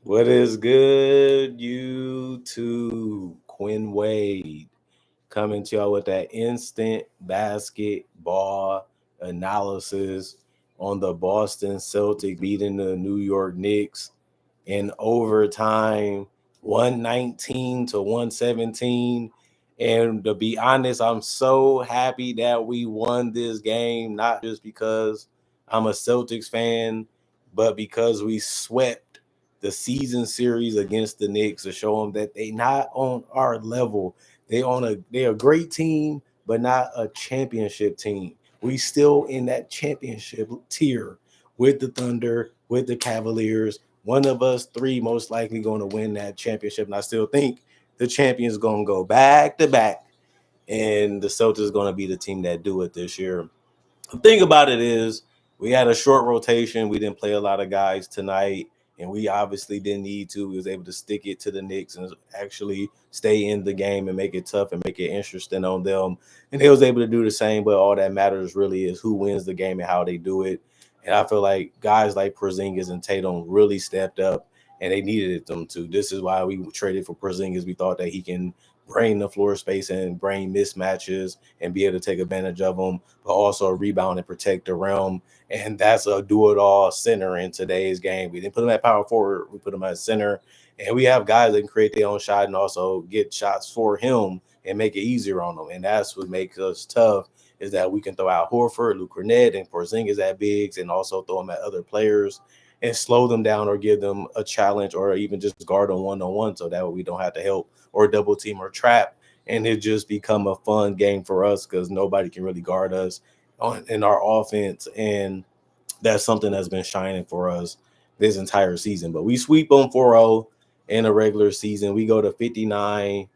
What is good, YouTube? Quinn Wade coming to y'all with that instant basketball analysis on the Boston Celtics beating the New York Knicks in overtime, 119 to 117. And to be honest, I'm so happy that we won this game, not just because I'm a Celtics fan, but because we swept the season series against the Knicks to show them that they not on our level. They're a great team, but not a championship team. We still in that championship tier with the Thunder, with the Cavaliers. One of us three most likely going to win that championship. And I still think the champion's going to go back to back. And the Celtics going to be the team that do it this year. The thing about it is we had a short rotation. We didn't play a lot of guys tonight, and we obviously didn't need to. We was able to stick it to the Knicks and actually stay in the game and make it tough and make it interesting on them. And they was able to do the same, but all that matters really is who wins the game and how they do it. And I feel like guys like Porzingis and Tatum really stepped up, and they needed them to. This is why we traded for Porzingis. We thought that he can bring the floor space and bring mismatches and be able to take advantage of them, but also rebound and protect the rim. And that's a do-it-all center in today's game. We didn't put him at power forward. We put him at center. And we have guys that can create their own shot and also get shots for him and make it easier on them. And that's what makes us tough, is that we can throw out Horford, Luke Cornett, and Porzingis at bigs and also throw them at other players and slow them down or give them a challenge or even just guard them one-on-one so that way we don't have to help or double team or trap. And it just become a fun game for us because nobody can really guard us in our offense. And that's something that's been shining for us this entire season. But we sweep them 4-0 in a regular season. We go to 59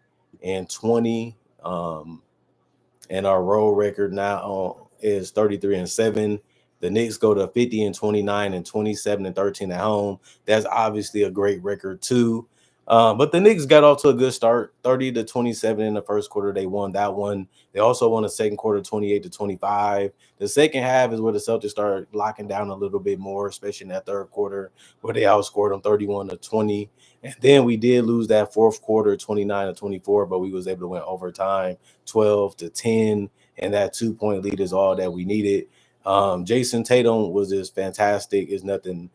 and 20. And our road record now is 33 and 7. The Knicks go to 50 and 29 and 27 and 13 at home. That's obviously a great record too. But the Knicks got off to a good start, 30 to 27 in the first quarter. They won that one. They also won the second quarter, 28 to 25. The second half is where the Celtics started locking down a little bit more, especially in that third quarter, where they outscored them 31 to 20. And then we did lose that fourth quarter, 29 to 24, but we was able to win overtime, 12 to 10. And that 2-point lead is all that we needed. Jason Tatum was just fantastic. There's nothing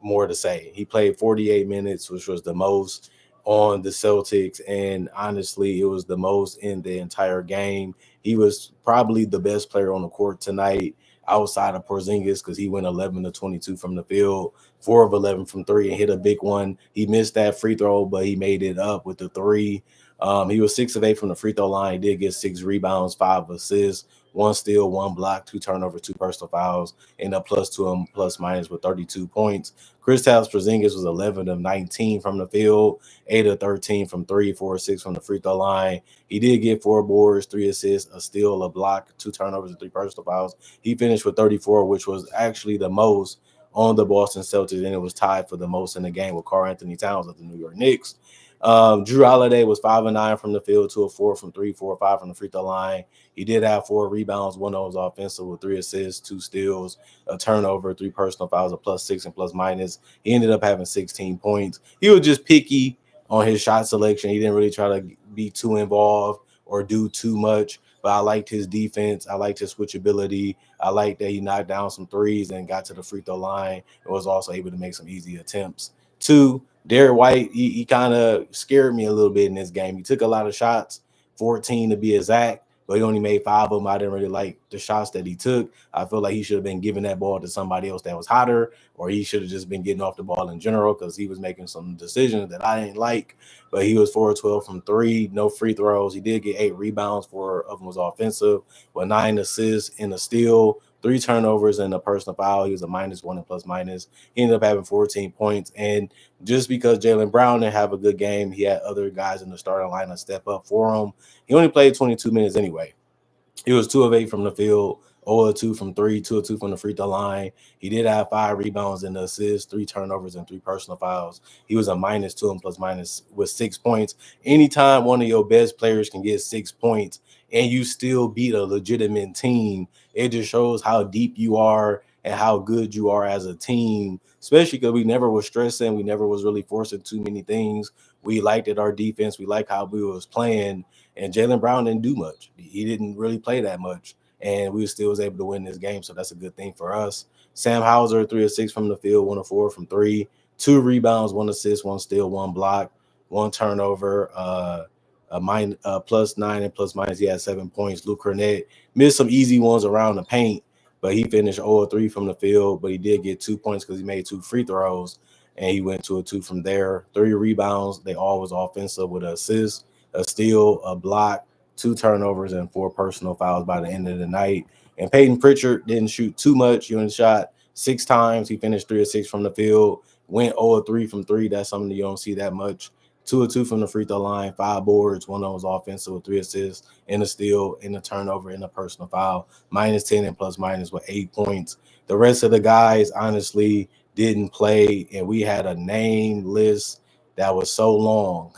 more to say. He played 48 minutes, which was the most on the Celtics, and honestly, it was the most in the entire game. He was probably the best player on the court tonight outside of Porzingis because he went 11 to 22 from the field, 4 of 11 from three, and hit a big one. He missed that free throw, but he made it up with the three. He was 6 of 8 from the free throw line. He did get 6 rebounds, 5 assists, 1 steal, 1 block, 2 turnovers, 2 personal fouls, and a plus to him, plus minus with 32 points. Kristaps Porzingis was 11 of 19 from the field, 8 of 13 from 3, 4 of 6 from the free throw line. He did get 4 boards, 3 assists, a steal, a block, 2 turnovers, and 3 personal fouls. He finished with 34, which was actually the most on the Boston Celtics, and it was tied for the most in the game with Karl-Anthony Towns of the New York Knicks. Drew Holiday was 5 of 9 from the field, 2 of 4 from 3, 4 of 5 from the free throw line. He did have 4 rebounds, 1 of those offensive with 3 assists, 2 steals, a turnover, 3 personal fouls, a plus 6 and plus minus. He ended up having 16 points. He was just picky on his shot selection. He didn't really try to be too involved or do too much. But I liked his defense. I liked his switchability. I liked that he knocked down some threes and got to the free throw line and was also able to make some easy attempts. 2, Derek White, he kind of scared me a little bit in this game. He took a lot of shots, 14 to be exact, but he only made 5 of them. I didn't really like the shots that he took. I feel like he should have been giving that ball to somebody else that was hotter, or he should have just been getting off the ball in general because he was making some decisions that I didn't like. But he was 4 of 12 from 3, no free throws. He did get 8 rebounds, 4 of them was offensive, with 9 assists and a steal, 3 turnovers and a personal foul. He was a -1 and plus minus. He ended up having 14 points. And just because Jaylen Brown didn't have a good game, he had other guys in the starting lineup step up for him. He only played 22 minutes anyway. He was 2 of 8 from the field, 0 of 2 from 3, 2 of 2 from the free throw line. He did have 5 rebounds and assists, 3 turnovers, and 3 personal fouls. He was a -2 and plus minus with 6 points. Anytime one of your best players can get 6 points and you still beat a legitimate team, it just shows how deep you are and how good you are as a team, especially because we never was stressing. We never was really forcing too many things. We liked it, our defense. We liked how we was playing. And Jaylen Brown didn't do much. He didn't really play that much. And we still was able to win this game. So that's a good thing for us. Sam Hauser, 3 of 6 from the field, 1 of 4 from 3. 2 rebounds, 1 assist, 1 steal, 1 block, 1 turnover. Plus 9 and plus minus. He had 7 points. Luke Cornett missed some easy ones around the paint, but he finished 0 of 3 from the field. But he did get 2 points because he made 2 free throws, and he went to a 2 from there. 3 rebounds. They all was offensive with an assist, a steal, a block, 2 turnovers, and 4 personal fouls by the end of the night. And Peyton Pritchard didn't shoot too much. He only shot 6 times. He finished 3 of 6 from the field. Went 0 of 3 from 3. That's something you don't see that much. 2 of 2 from the free throw line, 5 boards, 1 of those offensive with 3 assists, and a steal, and a turnover, and a personal foul. Minus 10 and plus minus with 8 points. The rest of the guys, honestly, didn't play, and we had a name list that was so long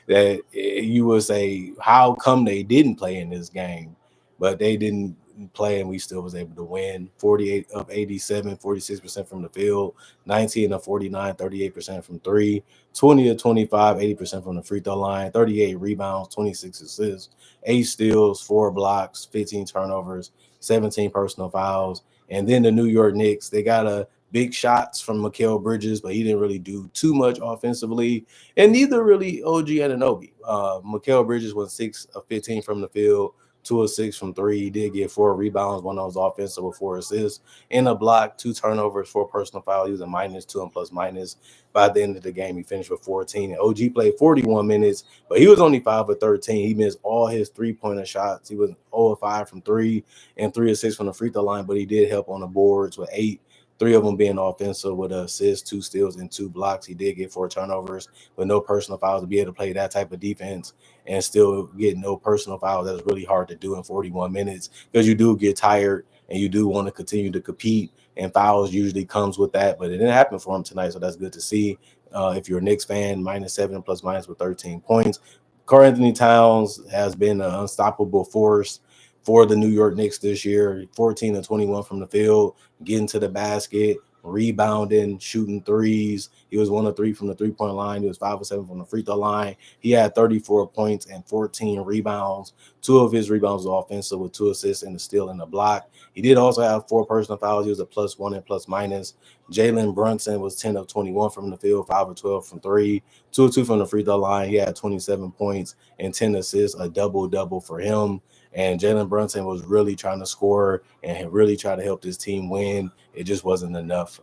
that you would say, how come they didn't play in this game? But they didn't play, and we still was able to win. 48 of 87, 46% from the field, 19 of 49, 38% from 3, 20 of 25, 80% from the free throw line, 38 rebounds, 26 assists, 8 steals, 4 blocks, 15 turnovers, 17 personal fouls. And then the New York Knicks, they got a big shots from Mikal Bridges, but he didn't really do too much offensively, and neither really OG Anunoby. Mikal Bridges was 6 of 15 from the field, 2 of 6 from 3. He did get 4 rebounds, 1 of those offensive with 4 assists, and a block, 2 turnovers, 4 personal fouls. He was a minus 2 and plus minus. By the end of the game, he finished with 14. And OG played 41 minutes, but he was only 5 of 13. He missed all his 3-pointer shots. He was 0 of 5 from 3 and 3 of 6 from the free throw line, but he did help on the boards with 8. 3 of them being offensive with an assist, 2 steals, and 2 blocks. He did get 4 turnovers with no personal fouls. To be able to play that type of defense and still get no personal fouls, that's really hard to do in 41 minutes because you do get tired and you do want to continue to compete, and fouls usually comes with that. But it didn't happen for him tonight, so that's good to see. If you're a Knicks fan, minus 7 plus minus with 13 points. Karl Anthony Towns has been an unstoppable force for the New York Knicks this year. 14 and 21 from the field, getting to the basket, rebounding, shooting threes. He was 1 of 3 from the 3-point line. He was 5 of 7 from the free throw line. He had 34 points and 14 rebounds. 2 of his rebounds were offensive with 2 assists and a steal and a block. He did also have 4 personal fouls. He was a plus 1 and plus minus. Jalen Brunson was 10 of 21 from the field, 5 of 12 from 3, 2 of 2 from the free throw line. He had 27 points and 10 assists, a double-double for him. And Jalen Brunson was really trying to score and really try to help this team win. It just wasn't enough.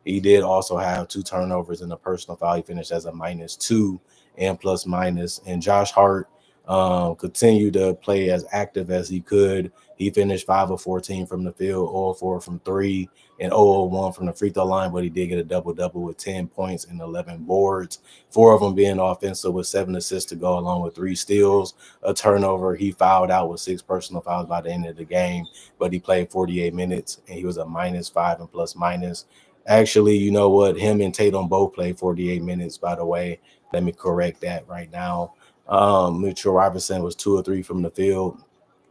He did also have 2 turnovers and a personal foul. He finished as a minus 2 and plus minus. And Josh Hart continued to play as active as he could. He finished 5 of 14 from the field, 0 of 4 from 3, and 0 of 1 from the free throw line, but he did get a double-double with 10 points and 11 boards, 4 of them being offensive with 7 assists to go along with 3 steals, a turnover. He fouled out with 6 personal fouls by the end of the game, but he played 48 minutes, and he was a minus 5 and plus minus. Actually, you know what? Him and Tatum both played 48 minutes, by the way. Let me correct that right now. Mitchell Robinson was 2 or 3 from the field.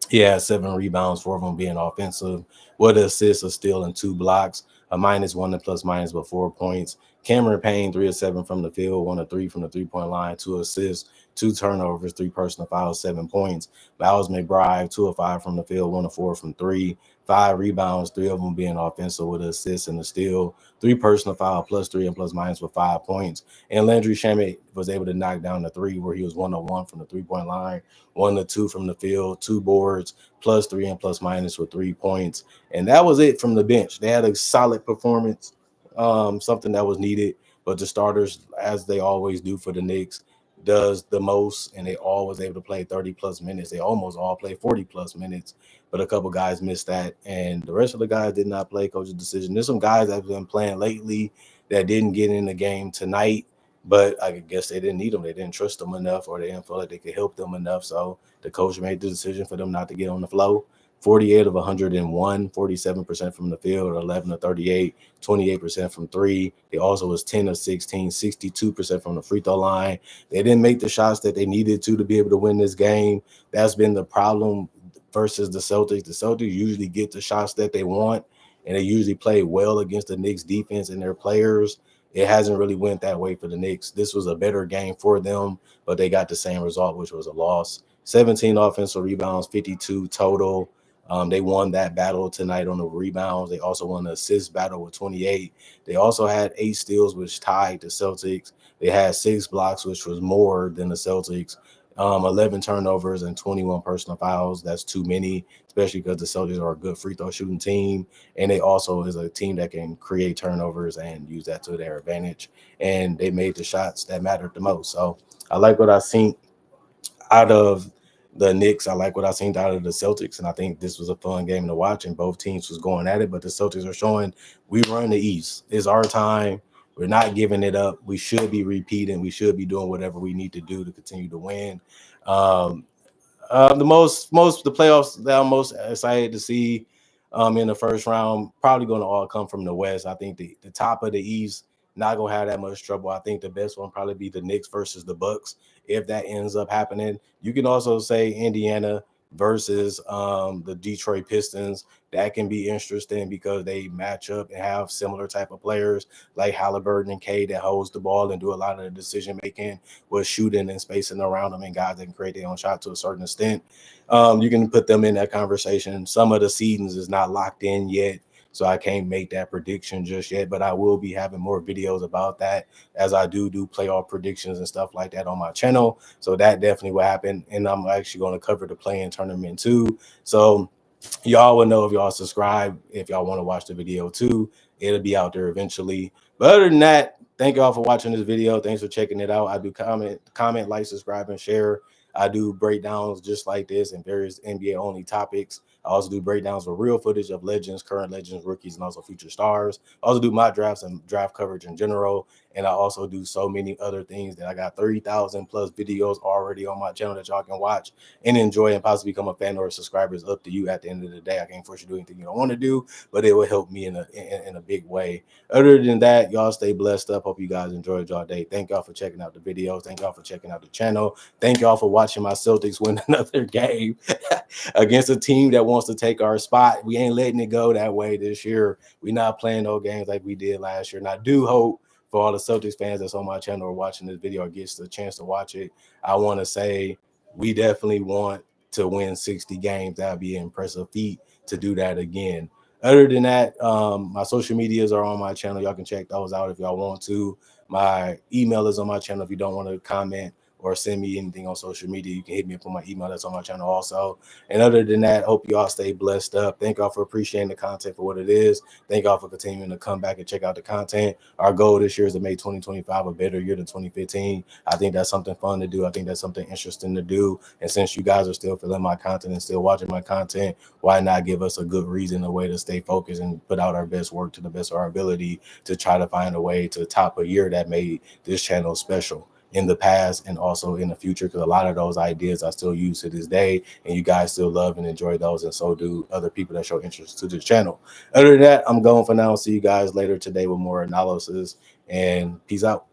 He had 7 rebounds, 4 of them being offensive, with assists, a steal, and 2 blocks, a minus 1 and plus minus with 4 points. Cameron Payne, 3 of 7 from the field, 1 of 3 from the 3-point line, 2 assists, 2 turnovers, 3 personal fouls, 7 points. Miles McBride, 2 of 5 from the field, 1 of 4 from 3, 5 rebounds, 3 of them being offensive with assists and a steal, 3 personal foul, plus 3 and plus minus with 5 points. And Landry Shamet was able to knock down the 3 where he was 1 of 1 from the 3-point line, 1 of 2 from the field, 2 boards, plus 3 and plus minus with 3 points. And that was it from the bench. They had a solid performance, something that was needed. But the starters, as they always do for the Knicks, does the most, and they all was able to play 30 plus minutes. They almost all played 40 plus minutes, but a couple guys missed that, and the rest of the guys did not play. Coach's decision. There's some guys that have been playing lately that didn't get in the game tonight, but I guess they didn't need them. They didn't trust them enough, or they didn't feel like they could help them enough. So the coach made the decision for them not to get on the floor. 48 of 101, 47% from the field, 11 of 38, 28% from 3. They also was 10 of 16, 62% from the free throw line. They didn't make the shots that they needed to be able to win this game. That's been the problem versus the Celtics. The Celtics usually get the shots that they want, and they usually play well against the Knicks defense and their players. It hasn't really went that way for the Knicks. This was a better game for them, but they got the same result, which was a loss. 17 offensive rebounds, 52 total. They won that battle tonight on the rebounds. They also won the assist battle with 28. They also had 8 steals, which tied the Celtics. They had 6 blocks, which was more than the Celtics. 11 turnovers and 21 personal fouls. That's too many, especially because the Celtics are a good free throw shooting team. And they also is a team that can create turnovers and use that to their advantage. And they made the shots that mattered the most. So I like what I seen out of the Knicks. I like what I seen out of the Celtics, and I think this was a fun game to watch. And both teams was going at it, but the Celtics are showing we run the East. It's our time. We're not giving it up. We should be repeating. We should be doing whatever we need to do to continue to win. Um, the playoffs that I'm most excited to see in the first round probably going to all come from the West. I think the top of the East not gonna have that much trouble. I think the best one probably be the Knicks versus the Bucks if that ends up happening. You can also say Indiana versus the Detroit Pistons. That can be interesting because they match up and have similar type of players like Halliburton and K that holds the ball and do a lot of the decision making with shooting and spacing around them and guys that can create their own shot to a certain extent. You can put them in that conversation. Some of the seasons is not locked in yet, so I can't make that prediction just yet, but I will be having more videos about that as I do playoff predictions and stuff like that on my channel. So that definitely will happen. And I'm actually going to cover the play-in tournament too. So y'all will know if y'all subscribe. If y'all want to watch the video too, it'll be out there eventually. But other than that, thank y'all for watching this video. Thanks for checking it out. I do comment, like, subscribe, and share. I do breakdowns just like this and various NBA only topics. I also do breakdowns with real footage of legends, current legends, rookies, and also future stars. I also do my drafts and draft coverage in general. And I also do so many other things that I got 30,000 plus videos already on my channel that y'all can watch and enjoy and possibly become a fan or a subscriber. Is up to you at the end of the day. I can't force you to do anything you don't want to do, but it will help me in a big way. Other than that, y'all stay blessed up. Hope you guys enjoyed y'all day. Thank y'all for checking out the videos. Thank y'all for checking out the channel. Thank y'all for watching my Celtics win another game against a team that wants to take our spot. We ain't letting it go that way this year. We're not playing no games like we did last year. And I do hope for all the Celtics fans that's on my channel or watching this video or gets the chance to watch it, I want to say we definitely want to win 60 games. That'd be an impressive feat to do that again. Other than that, my social medias are on my channel. Y'all can check those out if y'all want to. My email is on my channel if you don't want to comment or send me anything on social media. You can hit me up on my email that's on my channel also. And other than that, hope y'all stay blessed up. Thank y'all for appreciating the content for what it is. Thank y'all for continuing to come back and check out the content. Our goal this year is to make 2025 a better year than 2015. I think that's something fun to do. I think that's something interesting to do. And since you guys are still feeling my content and still watching my content, why not give us a good reason, a way to stay focused and put out our best work to the best of our ability to try to find a way to top a year that made this channel special in the past and also in the future, because a lot of those ideas I still use to this day, and you guys still love and enjoy those, and so do other people that show interest to this channel. Other than that, I'm going for now. See you guys later today with more analysis, and peace out.